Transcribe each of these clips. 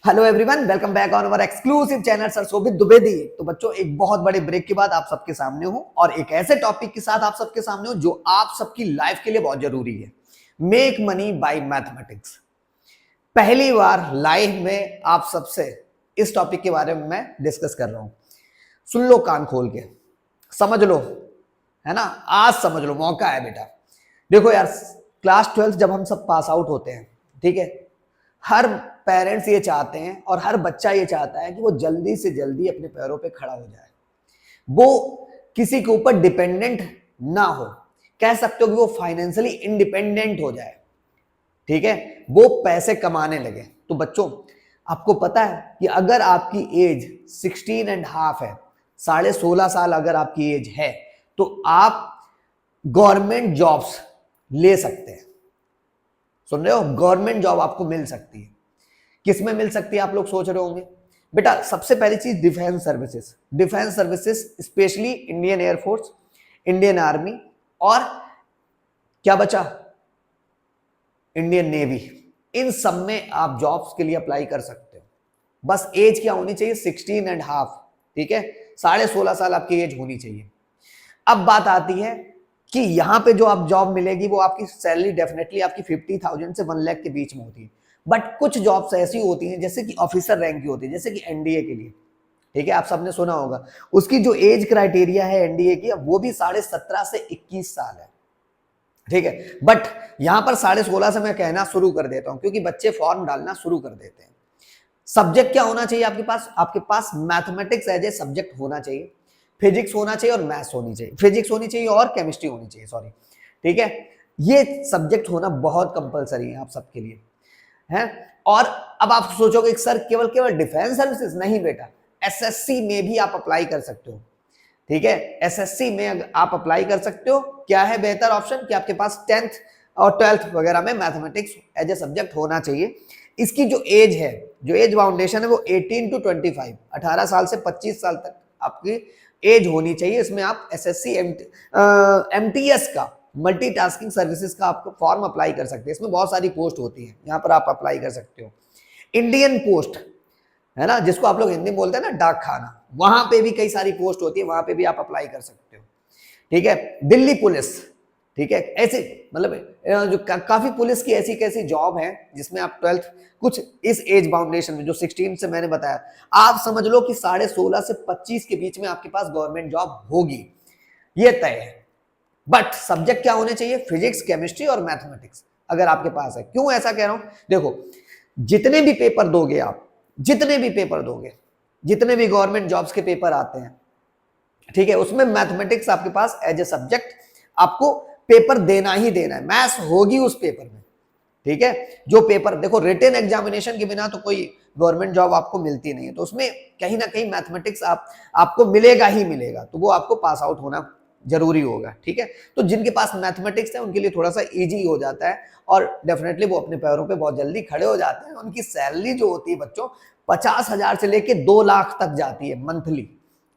Hello everyone, welcome back on our exclusive channel sir Shobhit Dwivedi. तो बच्चों, एक बहुत बड़े ब्रेक के बाद आप सबके सामने हूं और एक ऐसे टॉपिक के साथ आप सबके सामने हूं जो आप सबकी लाइफ के लिए बहुत जरूरी है। Make money by mathematics. पहली बार लाइव में आप सबसे इस टॉपिक के बारे में मैं डिस्कस कर रहा हूं। सुन लो कान खोल के, समझ लो, है ना। आज समझ लो, मौका है बेटा। देखो यार, क्लास 12 जब हम सब पास आउट होते हैं, ठीक है, हर पेरेंट्स ये चाहते हैं और हर बच्चा ये चाहता है कि वो जल्दी से जल्दी अपने पैरों पे खड़ा हो जाए, वो किसी के ऊपर डिपेंडेंट ना हो, कह सकते हो कि वो फाइनेंशियली इंडिपेंडेंट हो जाए, ठीक है, वो पैसे कमाने लगे। तो बच्चों, आपको पता है कि अगर आपकी एज 16.5 है, 16.5 साल अगर आपकी एज है, तो आप गवर्नमेंट जॉब्स ले सकते हैं। सुन रहे हो? गवर्नमेंट जॉब आपको मिल सकती है। किस में मिल सकती है आप लोग सोच रहे होंगे। बेटा, सबसे पहली चीज defence services. Defence services specially Indian air force, Indian army और क्या बचा, इंडियन नेवी। इन सब में आप जॉब्स के लिए अप्लाई कर सकते हो। बस एज क्या होनी चाहिए? 16.5, ठीक है, 16.5 साल आपकी एज होनी चाहिए। अब बात आती है कि यहां पे जो आप जॉब मिलेगी वो आपकी सैलरी डेफिनेटली आपकी 50,000 से 1 लाख के बीच में होती है। बट कुछ जॉब्स ऐसी होती हैं जैसे कि ऑफिसर रैंक की होती है, जैसे कि एनडीए के लिए, ठीक है, आप सबने सुना होगा। उसकी जो एज क्राइटेरिया है एनडीए की, वो भी 17.5 से 21 साल है, ठीक है। बट यहां पर 16.5 से मैं कहना शुरू कर देता हूं क्योंकि बच्चे फॉर्म डालना शुरू कर देते हैं। सब्जेक्ट क्या होना चाहिए आपके पास? आपके पास मैथमेटिक्स एज ए सब्जेक्ट होना चाहिए, फिजिक्स होना चाहिए और मैथ्स होनी चाहिए, फिजिक्स होनी चाहिए और केमिस्ट्री होनी चाहिए, सॉरी, ठीक है। ये सब्जेक्ट होना बहुत कंपलसरी है आप सबके लिए, है। और अब आप सोचोगे सर केवल केवल डिफेंस सर्विसेज? नहीं बेटा, एसएससी में भी आप अप्लाई कर सकते हो, ठीक है। एसएससी में आप अप्लाई कर सकते हो। क्या है बेहतर ऑप्शन कि आपके पास 10th और 12th वगैरह में मैथमेटिक्स एज ए सब्जेक्ट होना चाहिए। इसकी जो एज है, जो एज बाउंडेशन है, वो 18 to 25, 18 साल से 25 साल तक आपकी एज होनी चाहिए। इसमें आप एसएससी एमटीएस का, मल्टीटास्किंग सर्विसेज का आपको फॉर्म अप्लाई कर सकते हैं। इसमें बहुत सारी पोस्ट होती है, यहाँ पर आप अप्लाई कर सकते हो। इंडियन पोस्ट, है ना, जिसको आप लोग हिंदी में बोलते हैं ना, डाक खाना, वहां पे भी कई सारी पोस्ट होती है, वहां पे भी आप अप्लाई कर सकते हो, ठीक है। दिल्ली पुलिस, ठीक है, ऐसे मतलब जो काफी पुलिस की ऐसी कैसी जॉब है जिसमें आप 12th कुछ इस एज बाउंडेशन में जो 16 से मैंने बताया, आप समझ लो कि 16.5 से 25 के बीच में आपके पास गवर्नमेंट जॉब होगी, ये तय है। बट सब्जेक्ट क्या होने चाहिए? फिजिक्स, केमिस्ट्री और मैथमेटिक्स अगर आपके पास है। क्यों ऐसा कह रहा हूं? देखो, जितने भी पेपर दोगे आप, जितने भी पेपर दोगे, जितने भी गवर्नमेंट जॉब्स के पेपर आते हैं, ठीक है, उसमें मैथमेटिक्स आपके पास एज ए सब्जेक्ट आपको पेपर देना ही देना है। मैथ्स होगी उस पेपर में, ठीक है। जो पेपर देखो, रिटन एग्जामिनेशन के बिना तो कोई गवर्नमेंट जॉब आपको मिलती नहीं है, तो उसमें कहीं ना कहीं मैथमेटिक्स आपको मिलेगा ही मिलेगा, तो वो आपको पास आउट होना जरूरी होगा, ठीक है। तो जिनके पास मैथमेटिक्स है उनके लिए थोड़ा सा इजी हो जाता है और डेफिनेटली वो अपने पैरों पे बहुत जल्दी खड़े हो जाते हैं। उनकी सैलरी जो होती है बच्चों, 50,000 से लेके 2 लाख तक जाती है मंथली,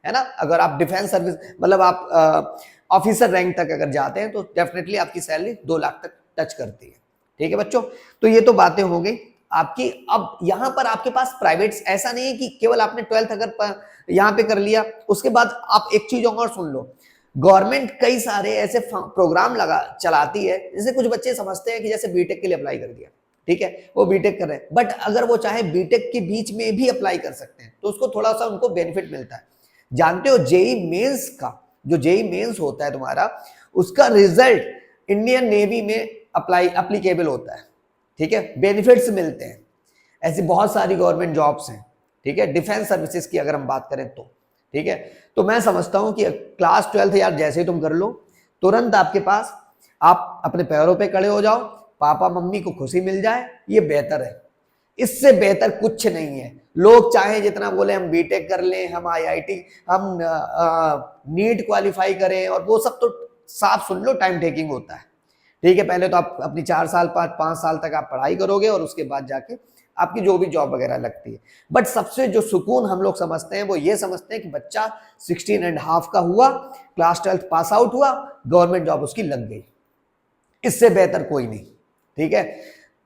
है ना। अगर आप डिफेंस सर्विस मतलब आप ऑफिसर रैंक तक अगर जाते हैं तो डेफिनेटली आपकी सैलरी 2 लाख तक टच करती है, ठीक है बच्चों। तो ये तो बातें हो गई आपकी। अब यहां पर आपके पास प्राइवेट्स, ऐसा नहीं है कि केवल आपने 12th अगर यहां पे कर लिया उसके बाद आप एक चीज और सुन लो, गवर्नमेंट कई सारे ऐसे प्रोग्राम चलाती है। जैसे कुछ बच्चे समझते हैं कि जैसे बीटेक के लिए अप्लाई कर दिया, ठीक है, वो बीटेक कर रहे हैं, बट अगर वो चाहे बीटेक के बीच में भी अप्लाई कर सकते हैं तो उसको थोड़ा सा उनको बेनिफिट मिलता है। जानते हो जेई मेंस का, जो जेई मेंस होता है तुम्हारा, उसका रिजल्ट इंडियन नेवी में अप्लीकेबल होता है, ठीक है, बेनिफिट्स मिलते हैं। ऐसी बहुत सारी गवर्नमेंट जॉब्स हैं, ठीक है। डिफेंस सर्विसेज की अगर हम बात करें तो, ठीक है। तो मैं समझता हूं कि क्लास 12 यार जैसे ही तुम कर लो, तुरंत आपके पास आप अपने पैरों पे खड़े हो जाओ, पापा मम्मी को खुशी मिल जाए, ये बेहतर है। इससे बेहतर कुछ नहीं है। लोग चाहे जितना बोले हम बीटेक कर लें, हम आईआईटी, हम नीट क्वालिफाई करें, और वो सब तो साफ सुन लो टाइम टेकिंग होता है, ठीक है। पहले तो आप अपनी 4 साल 5 साल तक आप पढ़ाई करोगे और उसके बाद जाके आपकी जो भी जॉब वगैरह लगती है। बट सबसे जो सुकून हम लोग समझते हैं वो ये समझते हैं कि बच्चा 16.5 का हुआ, क्लास 12 पास आउट हुआ, गवर्नमेंट जॉब उसकी लग गई। इससे बेहतर कोई नहीं, ठीक है।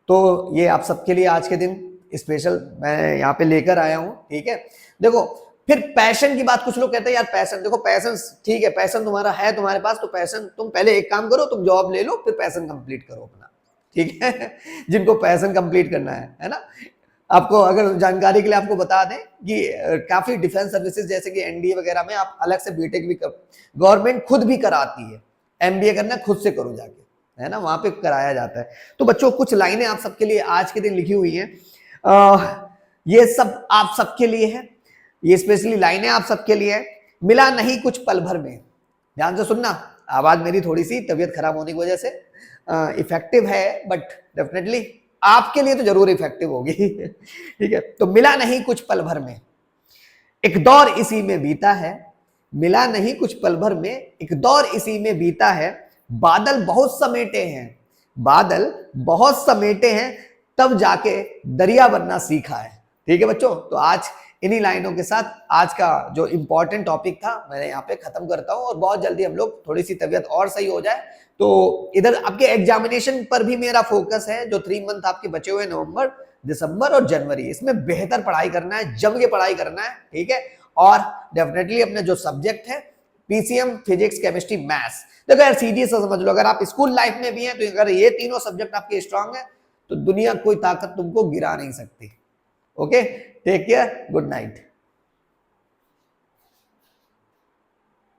तो ये आप सबके लिए आज के दिन स्पेशल मैं यहाँ पे लेकर आया हूँ, ठीक है। देखो फिर पैशन की बात, कुछ लोग कहते हैं यार पैशन, देखो पैशन ठीक है, पैशन तुम्हारा है तुम्हारे पास तो पैशन, तुम पहले एक काम करो, तुम जॉब ले लो फिर पैशन कंप्लीट करो अपना, ठीक है। जिनको पैशन कंप्लीट करना है ना। आपको अगर जानकारी के लिए आपको बता दें कि काफी डिफेंस सर्विसेज जैसे कि एनडीए वगैरह में आप अलग से बीटेक भी कर, गवर्नमेंट खुद भी कराती है, एमबीए करना खुद से करो जाके, है ना, वहां पे कराया जाता है। तो बच्चों कुछ लाइनें आप सबके लिए आज के दिन लिखी हुई हैं, ये सब आप सबके लिए है, ये स्पेशली लाइनें आप सबके लिए है। मिला नहीं कुछ पल भर में, ध्यान से सुनना, आवाज मेरी थोड़ी सी तबीयत खराब होने की वजह से इफेक्टिव है, बट डेफिनेटली आपके लिए तो जरूर इफेक्टिव होगी। ठीक है, तो मिला नहीं कुछ पल भर में, एक दौर इसी में बीता है, मिला नहीं कुछ पल भर में, एक दौर इसी में बीता है, बादल बहुत समेटे हैं, बादल बहुत समेटे हैं, तब जाके दरिया बनना सीखा है। ठीक है बच्चों, तो आज इन्हीं लाइनों के साथ आज का जो इंपॉर्टेंट टॉपिक था मैंने यहाँ पे खत्म करता हूँ, और बहुत जल्दी हम लोग थोड़ी सी तबीयत और सही हो जाए तो इधर आपके एग्जामिनेशन पर भी मेरा फोकस है। जो 3 मंथ आपके बचे हुए नवंबर, दिसंबर और जनवरी, इसमें बेहतर पढ़ाई करना है, जम के पढ़ाई करना है, ठीक है। और डेफिनेटली अपने जो सब्जेक्ट है पीसीएम, फिजिक्स, केमिस्ट्री, मैथ्स, देखो यार सीधी से समझ लो, अगर आप स्कूल लाइफ में भी हैं तो अगर ये तीनों सब्जेक्ट आपके स्ट्रांग है तो दुनिया कोई ताकत तुमको गिरा नहीं सकती। Okay, take care, good night.